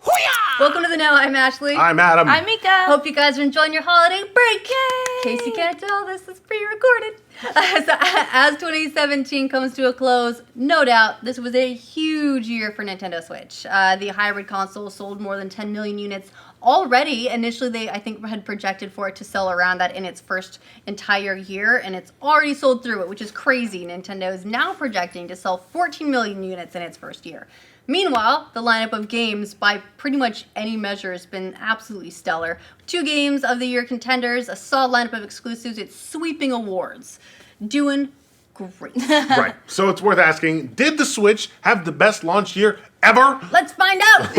Welcome to the Know. I'm Ashley. I'm Adam. I'm Mika. Hope you guys are enjoying your holiday break. Yay! In case you can't tell, this is pre-recorded. As 2017 comes to a close, no doubt this was a huge year for Nintendo Switch. The hybrid console sold more than 10 million units already. Initially, they, I think, had projected for it to sell around that in its first entire year, and it's already sold through it, which is crazy. Nintendo is now projecting to sell 14 million units in its first year. Meanwhile, the lineup of games, by pretty much any measure, has been absolutely stellar. 2 games of the year contenders, a solid lineup of exclusives, it's sweeping awards. Doing great. Right. So it's worth asking, did the Switch have the best launch year ever? Let's find out!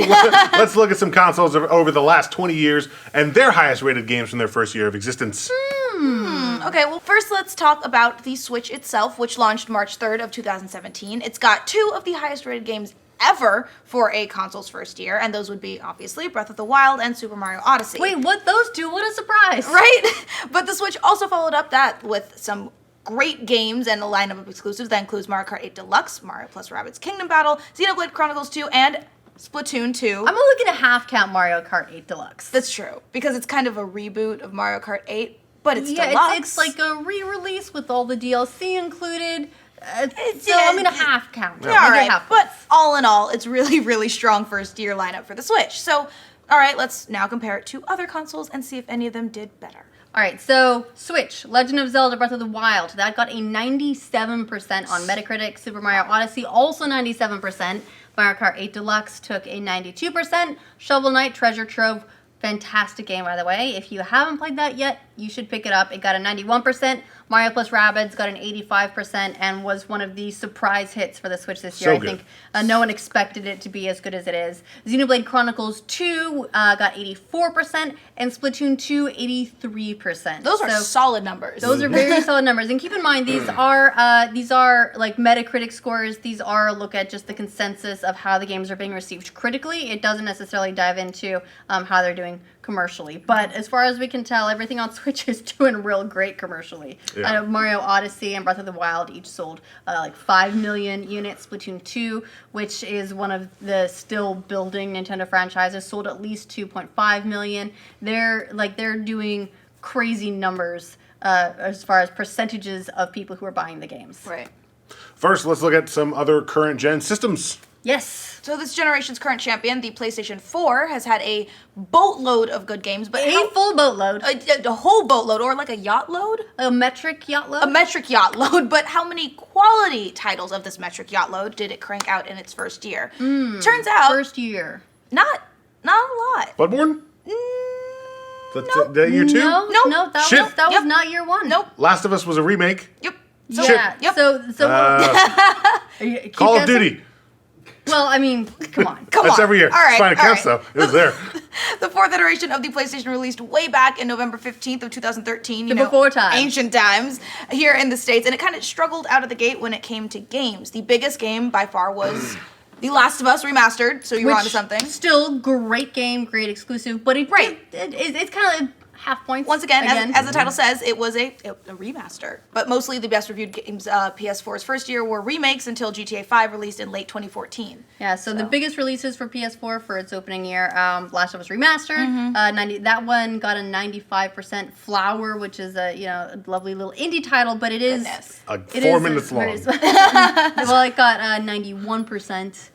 Let's look at some consoles over the last 20 years and their highest rated games from their first year of existence. Okay, well, first let's talk about the Switch itself, which launched March 3rd of 2017. It's got 2 of the highest rated games ever for a console's first year, and those would be, obviously, Breath of the Wild and Super Mario Odyssey. Wait, what? Those 2? What a surprise! Right? But the Switch also followed up that with some great games and a lineup of exclusives that includes Mario Kart 8 Deluxe, Mario plus Rabbids Kingdom Battle, Xenoblade Chronicles 2, and Splatoon 2. I'm only gonna half count Mario Kart 8 Deluxe. That's true, because it's kind of a reboot of Mario Kart 8, but it's yeah, deluxe. it's like a re-release with all the DLC included. So yeah, I'm gonna half count. Yeah, all right, half but all in all, it's really, really strong first year lineup for the Switch. So, all right, let's now compare it to other consoles and see if any of them did better. All right, so Switch, Legend of Zelda Breath of the Wild, that got a 97% on Metacritic. Super Mario Odyssey, also 97%. Mario Kart 8 Deluxe took a 92%. Shovel Knight Treasure Trove, fantastic game, by the way. If you haven't played that yet, you should pick it up. It got a 91%. Mario plus Rabbids got an 85% and was one of the surprise hits for the Switch this year. So I good. think no one expected it to be as good as it is. Xenoblade Chronicles 2 got 84% and Splatoon 2 83%. Those are solid numbers. Those are very solid numbers. And keep in mind, these are like Metacritic scores. These are a look at just the consensus of how the games are being received critically. It doesn't necessarily dive into how they're doing commercially. But as far as we can tell, everything on Switch is doing real great commercially. Yeah. I know Mario Odyssey and Breath of the Wild each sold like 5 million units. Splatoon 2, which is one of the still building Nintendo franchises, sold at least 2.5 million. They're doing crazy numbers as far as percentages of people who are buying the games. Right. First, let's look at some other current gen systems. Yes. So this generation's current champion, the PlayStation 4, has had a boatload of good games, but A full boatload. a whole boatload, or like a yacht load? A metric yacht load? A metric yacht load, but how many quality titles of this metric yacht load did it crank out in its first year? Turns out, First year. not a lot. Bloodborne? Nope. That year 2? No, Nope. no, that Shit. was that Yep. was not year 1. Nope. Last of Us was a remake. Yep. Yeah. Yep. So keep Call of guessing? Duty. Well, I mean, come on. Come That's on. every year. All right. It's fine, it all counts right. though. It was there. The 4th iteration of the PlayStation released way back in November 15th of 2013. Before times. Ancient times here in the States. And it kind of struggled out of the gate when it came to games. The biggest game by far was The Last of Us Remastered. So you were onto something. Still great game, great exclusive, but it's kind of half points. Once again, as the title says, it was a remaster. But mostly the best reviewed games PS4's first year were remakes until GTA 5 released in late 2014. Yeah, so the biggest releases for PS4 for its opening year, Last of Us Remastered, that one got a 95%. Flower, which is a lovely little indie title, but it is Goodness. 4 minutes long. well, it got 91%.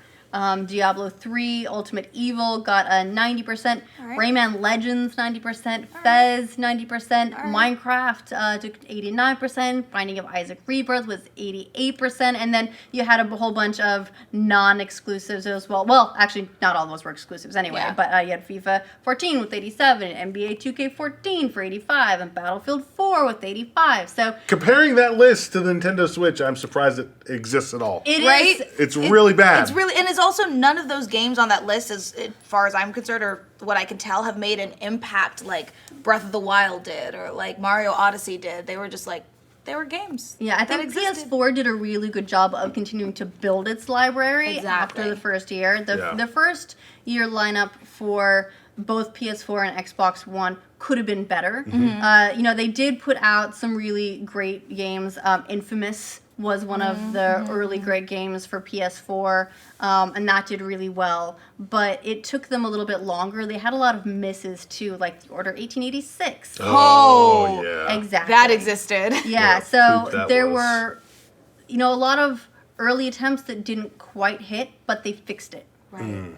Diablo 3, Ultimate Evil got a 90%. right. Rayman Legends 90%. Fez 90%. Minecraft took 89%. Binding of Isaac Rebirth was 88%. And then you had a whole bunch of non-exclusives as well. Well, actually, not all of those were exclusives anyway. Yeah. But you had FIFA 14 with 87, NBA 2K14 for 85, and Battlefield 4 with 85. So Comparing that list to the Nintendo Switch, I'm surprised it exists at all. it Right? is. It's really bad. It's really, and it's also none of those games on that list, as far as I'm concerned, or what I can tell, have made an impact like Breath of the Wild did, or like Mario Odyssey did. They were just like, they were games. Yeah, I that think existed. PS4 did a really good job of continuing to build its library Exactly. after the first year. Yeah. The first year lineup for both PS4 and Xbox One could have been better. They did put out some really great games. Infamous was one of the early great games for PS4, and that did really well. But it took them a little bit longer. They had a lot of misses too, like the Order 1886. Oh, yeah. Exactly. That existed. Yeah, Yeah, so poop that there was. were, a lot of early attempts that didn't quite hit, but they fixed it. Right.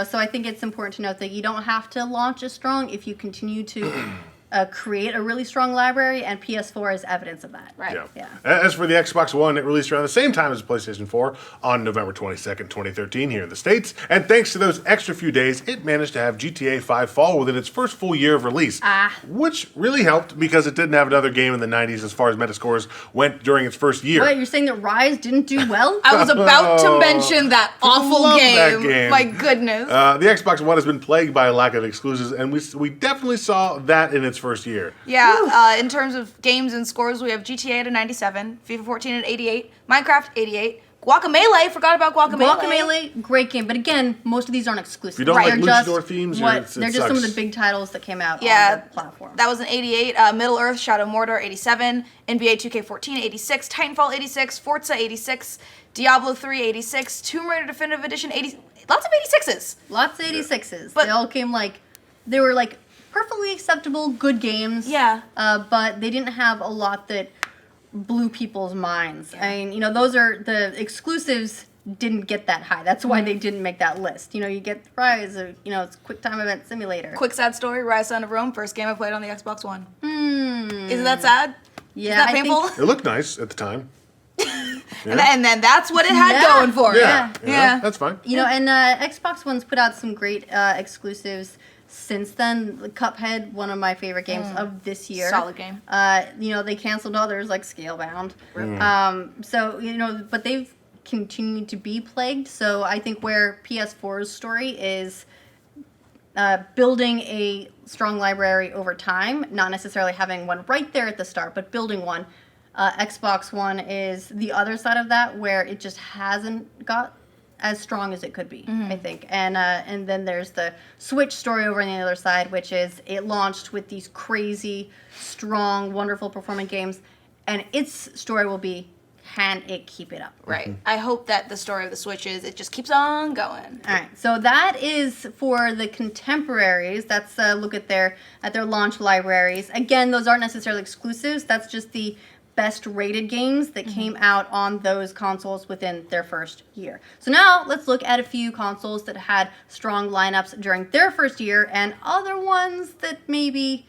So I think it's important to note that you don't have to launch as strong if you continue to create a really strong library, and PS4 is evidence of that. Right. Yeah. Yeah. As for the Xbox One, it released around the same time as the PlayStation 4 on November 22nd, 2013 here in the States. And thanks to those extra few days, it managed to have GTA 5 fall within its first full year of release. Which really helped because it didn't have another game in the 90s as far as Metascores went during its first year. What, you're saying that Rise didn't do well? I was about to mention that awful love that game. game. My goodness. The Xbox One has been plagued by a lack of exclusives, and we definitely saw that in its first year. Yeah, in terms of games and scores, we have GTA at a 97, FIFA 14 at 88, Minecraft 88, Guacamelee, forgot about Guacamelee. Guacamelee, great game, but again, most of these aren't exclusive. You don't Right. like They're luchador themes, or they're just some of the big titles that came out Yeah, on the platform. that was an 88, Middle Earth, Shadow of Mordor 87, NBA 2K14 86, Titanfall 86, Forza 86, Diablo 3 86, Tomb Raider Definitive Edition 80, lots of 86s. Lots of 86s. But- they all came they were perfectly acceptable, good games. Yeah. But they didn't have a lot that blew people's minds. I mean, those are the exclusives didn't get that high. That's why they didn't make that list. You get Rise, it's Quick Time Event Simulator. Quick sad story, Rise Son of Rome, first game I played on the Xbox One. Isn't that sad? Yeah, Is that I think- painful? It looked nice at the time. And then that's what it had Yeah. going for it. Yeah. Yeah. That's fine. And Xbox One's put out some great exclusives since then. Cuphead, one of my favorite games of this year. Solid game. They canceled others like Scalebound. But they've continued to be plagued. So I think where PS4's story is building a strong library over time, not necessarily having one right there at the start, but building one. Xbox One is the other side of that, where it just hasn't got as strong as it could be, I think. And then there's the Switch story over on the other side, which is it launched with these crazy, strong, wonderful performing games, and its story will be, can it keep it up? Right. I hope that the story of the Switch is it just keeps on going. All right, so that is for the contemporaries. That's a look at their launch libraries. Again, those aren't necessarily exclusives. That's just the best rated games that came out on those consoles within their first year. So now let's look at a few consoles that had strong lineups during their first year and other ones that maybe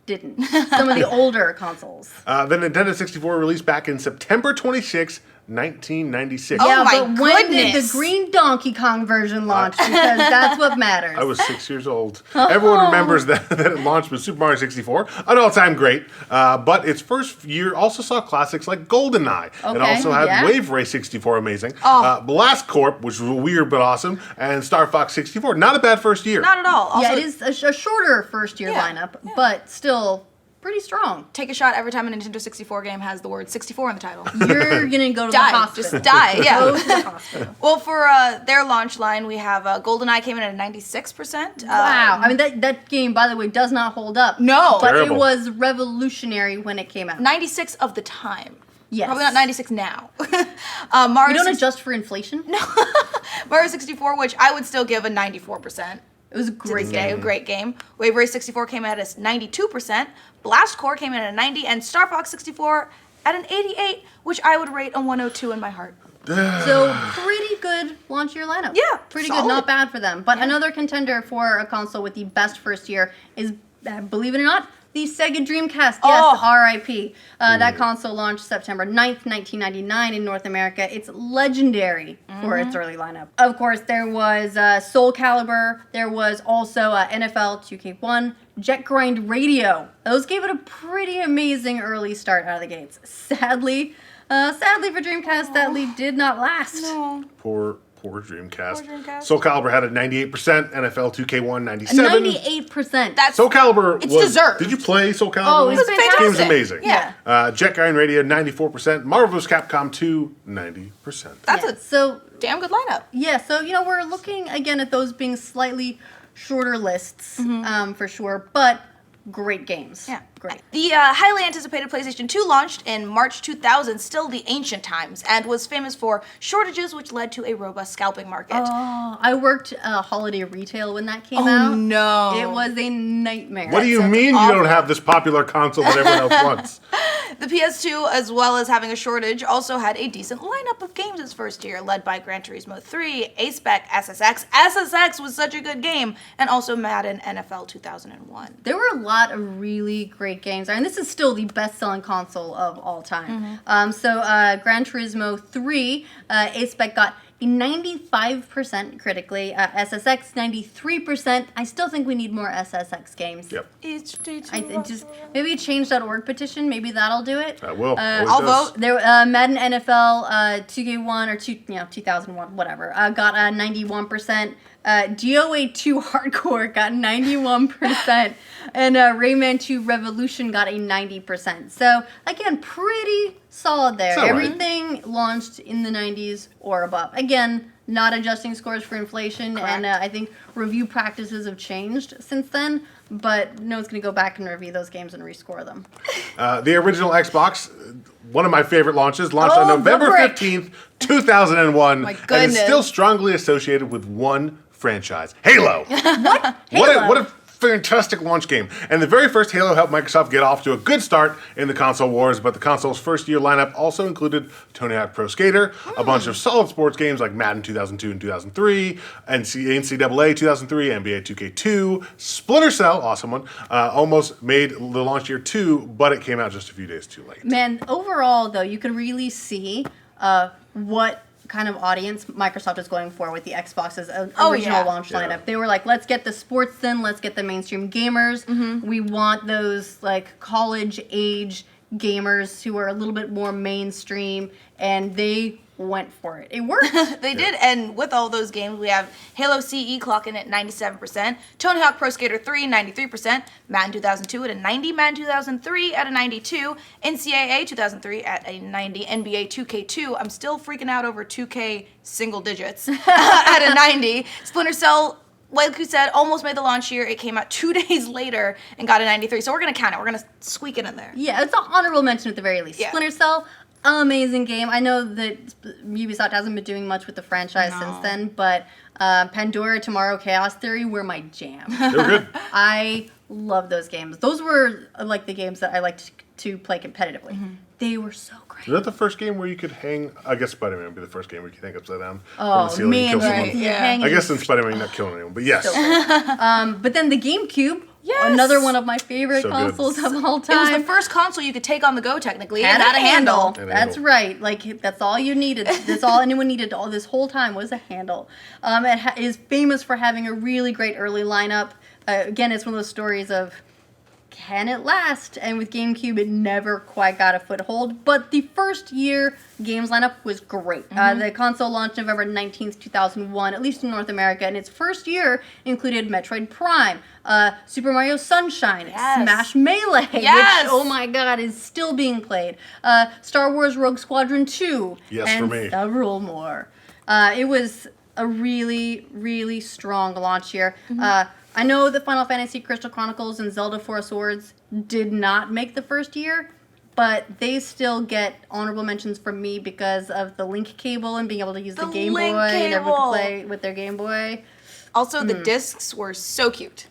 didn't. Some of the older consoles. The Nintendo 64 released back in September 26, 1996. Oh Yeah, my but when did the goodness. Green Donkey Kong version launch? Because that's what matters. I was 6 years old. Everyone remembers that it launched with Super Mario 64, an all-time great. But its first year also saw classics like GoldenEye. It Okay, also had yeah. Wave Race 64, amazing. Oh. Blast Corp, which was weird but awesome, and Star Fox 64. Not a bad first year. Not at all. Also, Yeah, it is a shorter first year Yeah, lineup, yeah. but still pretty strong. take a shot every time a Nintendo 64 game has the word 64 in the title. You're gonna go to the Die. hospital. Just die. Go Yeah. to the hospital. Well, for their launch line, we have GoldenEye came in at 96%. Wow. I mean, that game, by the way, does not hold up. No. But Terrible. it was revolutionary when it came out. 96 of the time. Yes. Probably not 96 now. Mario, We don't 60 adjust for inflation. No. Mario 64, which I would still give a 94%. It was a To great this day, game. a great game. Wave Race 64 came in at a 92%. Blast Core came in at a 90, and Star Fox 64 at an 88, which I would rate a 102 in my heart. So pretty good launch year lineup. Yeah, Pretty solid. good, not bad for them. But another contender for a console with the best first year is, believe it or not, the Sega Dreamcast. Yes, Oh. R.I.P. That console launched September 9th, 1999 in North America. It's legendary for its early lineup. Of course, there was Soul Calibur. There was also NFL 2K1, Jet Grind Radio. Those gave it a pretty amazing early start out of the gates. Sadly for Dreamcast, that lead did not last. No. Poor Dreamcast. Poor Dreamcast. Soul Calibur had a 98%, NFL 2K1 97. 98%. That's Soul Calibur It's was. deserved. Did you play Soul Calibur? Oh, it was This game's fantastic. amazing. Yeah. Jet Grind Radio 94%. Marvel vs. Capcom 2 90%. That's Yeah, a so damn good lineup. yeah, so we're looking again at those being slightly shorter lists for sure, but great games. Yeah. Great. The highly anticipated PlayStation 2 launched in March 2000, still the ancient times, and was famous for shortages which led to a robust scalping market. Oh, I worked holiday retail when that came Oh, out. no. It was a nightmare. What do you mean you don't have this popular console that everyone else wants? The PS2, as well as having a shortage, also had a decent lineup of games its first year, led by Gran Turismo 3, A-Spec, SSX. SSX was such a good game, and also Madden NFL 2001. There were a lot of really great games, and this is still the best-selling console of all time. Gran Turismo 3, A-Spec got a 95% critically, SSX 93%. I still think we need more SSX games. Yep. Maybe a change.org petition. Maybe that'll do it. I will. Always I'll does. vote. There, Madden NFL 2K1 or 2001, whatever, got a 91%. DOA 2 Hardcore got 91%, and Rayman 2 Revolution got a 90%. So again, pretty solid there. It's all right. Everything launched in the 90s or above. Again, not adjusting scores for inflation, Correct. and I think review practices have changed since then. But no one's going to go back and review those games and rescore them. The original Xbox, one of my favorite launches, launched on Oh, November the brick. 15th, 2001, My and is goodness. still strongly associated with one franchise, Halo. Halo. What a fantastic launch game. And the very first Halo helped Microsoft get off to a good start in the console wars, but the console's first year lineup also included Tony Hawk Pro Skater, a bunch of solid sports games like Madden 2002 and 2003, NCAA 2003, NBA 2K2, Splinter Cell, awesome one, almost made the launch year too, but it came out just a few days too late. Man, overall, though, you can really see what kind of audience Microsoft is going for with the Xbox's original launch Yeah. lineup. They were like, let's get the sports in, let's get the mainstream gamers. We want those like college age gamers who are a little bit more mainstream, and they went for it. It worked. They did, and with all those games, we have Halo CE clocking at 97%, Tony Hawk Pro Skater 3, 93%, Madden 2002 at a 90, Madden 2003 at a 92, NCAA 2003 at a 90, NBA 2K2, I'm still freaking out over 2K single digits, at a 90, Splinter Cell, like you said, almost made the launch year. It came out 2 days later and got a 93, so we're going to count it. We're going to squeak it in there. Yeah, it's an honorable mention at the very least. Yeah. Splinter Cell, amazing game. I know that Ubisoft hasn't been doing much with the franchise since then, but Pandora, Tomorrow, Chaos Theory were my jam. They were good. I love those games. Those were like the games that I liked to play competitively. They were so great. Was that the first game where you could hang? I guess Spider-Man would be the first game where you could hang upside down from the Oh ceiling and man, kill right, someone. yeah. hanging I guess in Spider-Man you're not killing anyone, but yes. But then the GameCube, Yes. another one of my favorite So good. consoles of all It was time. the first console you could take on the go, technically. Had It had a handle. And a That's handle. right. Like that's all you needed. That's all anyone needed all this whole time was a handle. It is famous for having a really great early lineup. Again, it's one of those stories of can it last? And with GameCube, it never quite got a foothold. But the first year games lineup was great. The console launched November 19th, 2001, at least in North America. And its first year included Metroid Prime, Super Mario Sunshine, Yes. Smash Melee, Yes. which, oh my god, is still being played. Star Wars Rogue Squadron 2. Yes, and for me. several more. It was a really, really strong launch year. I know that Final Fantasy Crystal Chronicles and Zelda Four Swords did not make the first year, but they still get honorable mentions from me because of the link cable and being able to use the The Game Boy link and everyone cable. could play with their Game Boy. Also, the discs were so cute.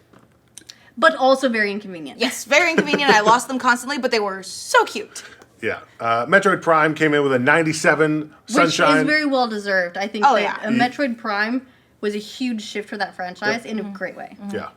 But also very inconvenient. Yes, very inconvenient. I lost them constantly, but they were so cute. Yeah. Metroid Prime came in with a 97. Which Sunshine. is very well deserved. I think Oh, that yeah. Metroid Prime was a huge shift for that franchise in a great way. Yeah.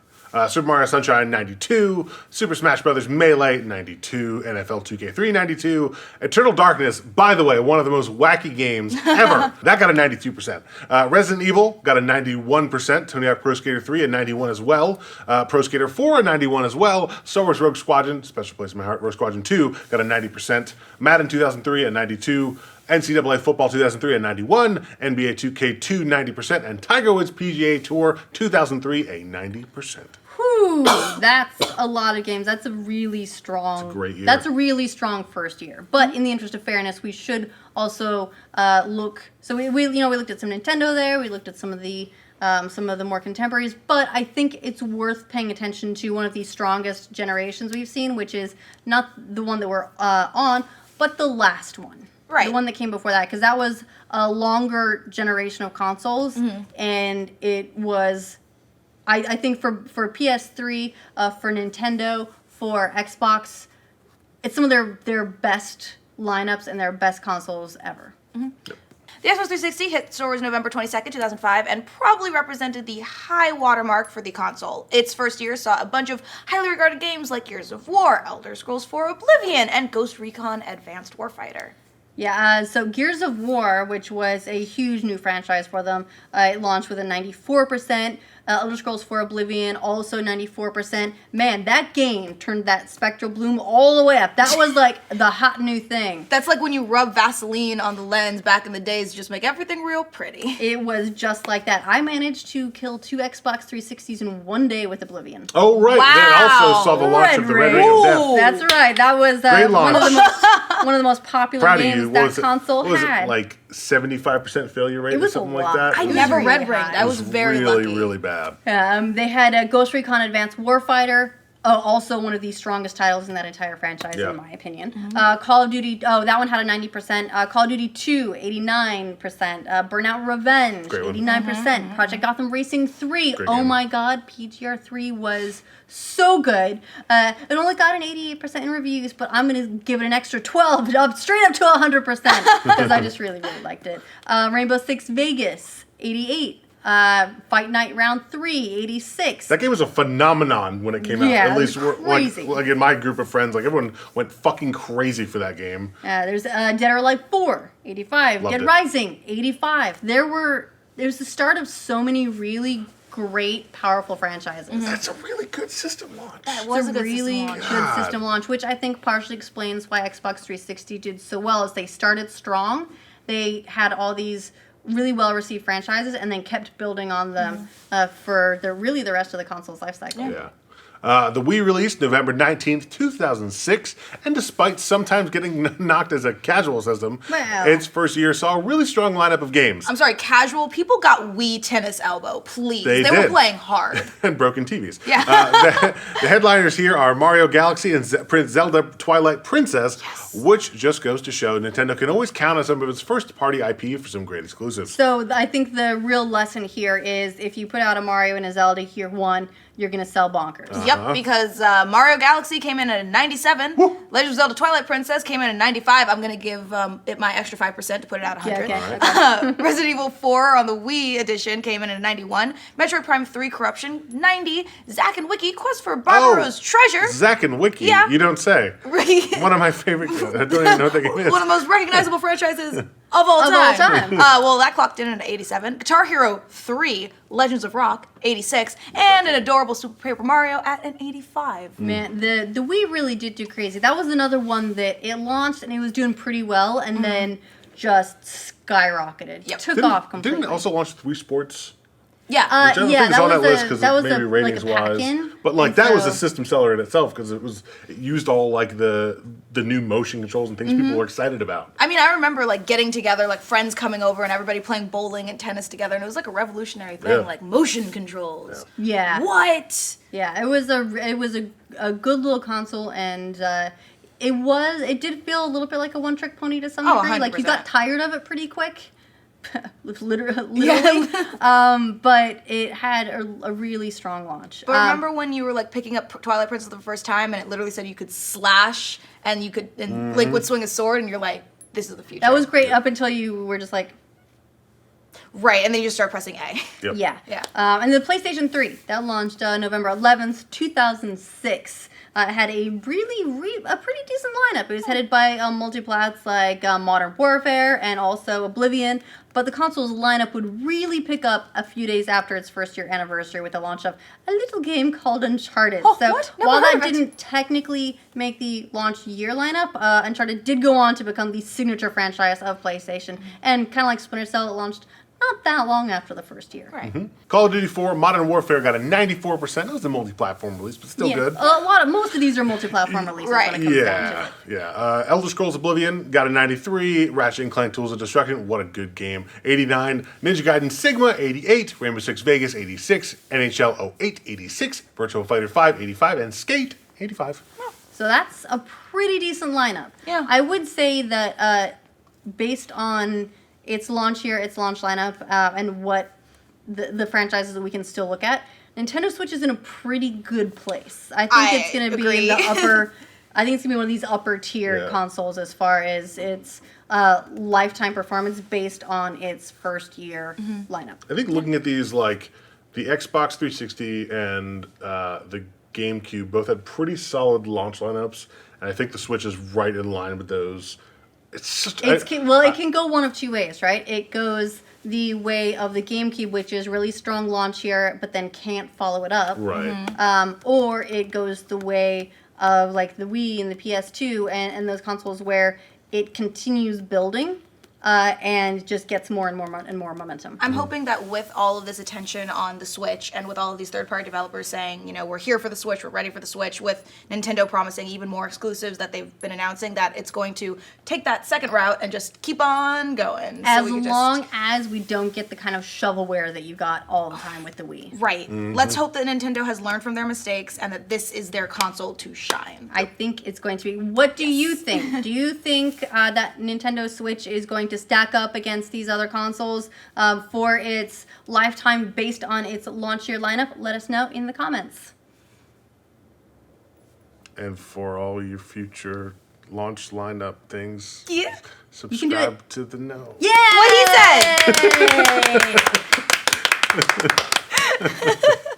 Super Mario Sunshine 92, Super Smash Bros. Melee 92, NFL 2K3 92, Eternal Darkness, by the way, one of the most wacky games ever. That got a 92%. Resident Evil got a 91%, Tony Hawk Pro Skater 3 a 91 as well, Pro Skater 4 a 91 as well, Star Wars Rogue Squadron, special place in my heart, Rogue Squadron 2 got a 90%, Madden 2003 a 92, NCAA Football 2003 a 91, NBA 2K2 90%, and Tiger Woods PGA Tour 2003 a 90%. Whew, that's a lot of games. That's a really strong. It's a great year. That's a really strong first year. But in the interest of fairness, we should also look. So we looked at some Nintendo there. We looked at some of the some of the more contemporaries. But I think it's worth paying attention to one of the strongest generations we've seen, which is not the one that we're on, but the last one. Right. The one that came before that, because that was a longer generation of consoles, and it was, I think for PS3, for Nintendo, for Xbox, it's some of their best lineups and their best consoles ever. The Xbox 360 hit stores November 22nd, 2005, and probably represented the high watermark for the console. Its first year saw a bunch of highly regarded games like Gears of War, Elder Scrolls IV Oblivion, and Ghost Recon Advanced Warfighter. Yeah, so Gears of War, which was a huge new franchise for them, it launched with a 94%. Elder Scrolls IV Oblivion, also 94%. Man, that game turned that Spectral Bloom all the way up. That was like the hot new thing. That's like when you rub Vaseline on the lens back in the days to just make everything real pretty. It was just like that. I managed to kill 2 Xbox 360s in one day with Oblivion. Oh, right. Wow. They also saw the launch of the Red Ring of Death. That's right. That was Great one of launch. the most popular Proud of games you. that console what was had. it, like 75% failure rate It or was a something like lot. that? I It was never really red high. ringed. I was very really, lucky. really bad. They had Ghost Recon Advanced Warfighter, also one of the strongest titles in that entire franchise, Yeah. in my opinion. Call of Duty, that one had a 90%. Call of Duty 2, 89%. Burnout Revenge, Great one. 89%. Project Gotham Racing 3, Great oh game. my god, PGR 3 was so good. It only got an 88% in reviews, but I'm going to give it an extra 12, straight up to 100%, because I just really, really liked it. Rainbow Six Vegas, 88. Fight Night Round 3, 86. That game was a phenomenon when it came out. Yeah, At least it was crazy. like in my group of friends, like everyone went fucking crazy for that game. There's Dead or Alive 4, 85. Loved Dead it. Rising, 85. There's the start of so many really great, powerful franchises. That's a really good system launch. Was It's a a good system really launch. good God. system launch, which I think partially explains why Xbox 360 did so well. Is they started strong, they had all these really well received franchises, and then kept building on them for the rest of the console's life cycle. Yeah. The Wii released November 19th, 2006, and despite sometimes getting knocked as a casual system, Well. its first year saw a really strong lineup of games. I'm sorry, casual people got Wii tennis elbow, please. They They were did. playing hard. And broken TVs. Yeah. The headliners here are Mario Galaxy and Prince Zelda Twilight Princess, which just goes to show Nintendo can always count on some of its first-party IP for some great exclusives. So I think the real lesson here is if you put out a Mario and a Zelda year one, you're going to sell bonkers. Yep, because Mario Galaxy came in at a 97. Legend of Zelda Twilight Princess came in at 95. I'm going to give it my extra 5% to put it at 100. Yeah, okay. Resident Evil 4 on the Wii edition came in at 91. Metroid Prime 3 Corruption, 90. Zack and Wiki Quest for Barbaro's Treasure. Zack and Wiki, Yeah. you don't say. One of my favorite games. I don't even know what that game is. One of the most recognizable franchises of all Of all time. time. Well, that clocked in at 87. Guitar Hero 3, Legends of Rock, 86. And an adorable Super Paper Mario at an 85. Man, the Wii really did do crazy. That was another one that it launched and it was doing pretty well, and then just skyrocketed. Yep. Took off completely. Didn't it also launch Wii Sports? Yeah. Which I don't yeah, think is that on that was list a- because that was maybe a- like a ratings wise. pack-in, But like and that was so- a system seller in itself because it used all like the new motion controls and things people were excited about. I mean, I remember like getting together, like friends coming over and everybody playing bowling and tennis together, and it was like a revolutionary thing, Yeah. like motion controls. Yeah. What? Yeah, it was a good little console, and it did feel a little bit like a one-trick pony to some Oh, degree. Like you 100%. got tired of it pretty quick. literally. But it had a really strong launch. But remember when you were like picking up Twilight Princess for the first time, and it literally said you could slash and you could Link would swing a sword, and you're like, this is the future. that was great up until you were just like, right, and then you just start pressing A. Yep. yeah. Yeah. And the PlayStation 3, that launched November 11th, 2006. It had a pretty decent lineup. It was headed by multiplats like Modern Warfare and also Oblivion. But the console's lineup would really pick up a few days after its first year anniversary with the launch of a little game called Uncharted. Oh, so what? Never while heard that of it. didn't technically make the launch year lineup, Uncharted did go on to become the signature franchise of PlayStation. And kind of like Splinter Cell, it launched not that long after the first year. Right. Call of Duty 4 Modern Warfare got a 94%. That was a multi-platform release, but still Yeah, good. Most of these are multi-platform releases Right. when it comes down to it. Yeah. Elder Scrolls Oblivion got a 93. Ratchet and Clank Tools of Destruction, what a good game, 89. Ninja Gaiden Sigma, 88. Rainbow Six Vegas, 86. NHL 08, 86. Virtua Fighter 5, 85. And Skate, 85. So that's a pretty decent lineup. Yeah. I would say that based on its launch year, its launch lineup, and what the franchises that we can still look at, Nintendo Switch is in a pretty good place. I think it's going to be in the upper. I think it's going to be one of these upper tier consoles as far as its lifetime performance based on its first year lineup. I think looking at these, like the Xbox 360 and the GameCube both had pretty solid launch lineups, and I think the Switch is right in line with those. It's just It can go one of two ways, right? It goes the way of the GameCube, which is really strong launch year, but then can't follow it up. right. Or it goes the way of like the Wii and the PS2 and those consoles where it continues building and just gets more and more momentum. I'm hoping that with all of this attention on the Switch and with all of these third-party developers saying, you know, we're here for the Switch, we're ready for the Switch, with Nintendo promising even more exclusives that they've been announcing, that it's going to take that second route and just keep on going. As long as we don't get the kind of shovelware that you got all the time with the Wii. Right. Let's hope that Nintendo has learned from their mistakes and that this is their console to shine. I think it's going to be. What do you think? Do you think that Nintendo Switch is going to stack up against these other consoles for its lifetime based on its launch year lineup? Let us know in the comments. And for all your future launch lineup things, Yeah. can do it. subscribe to the know. Yeah! What he said!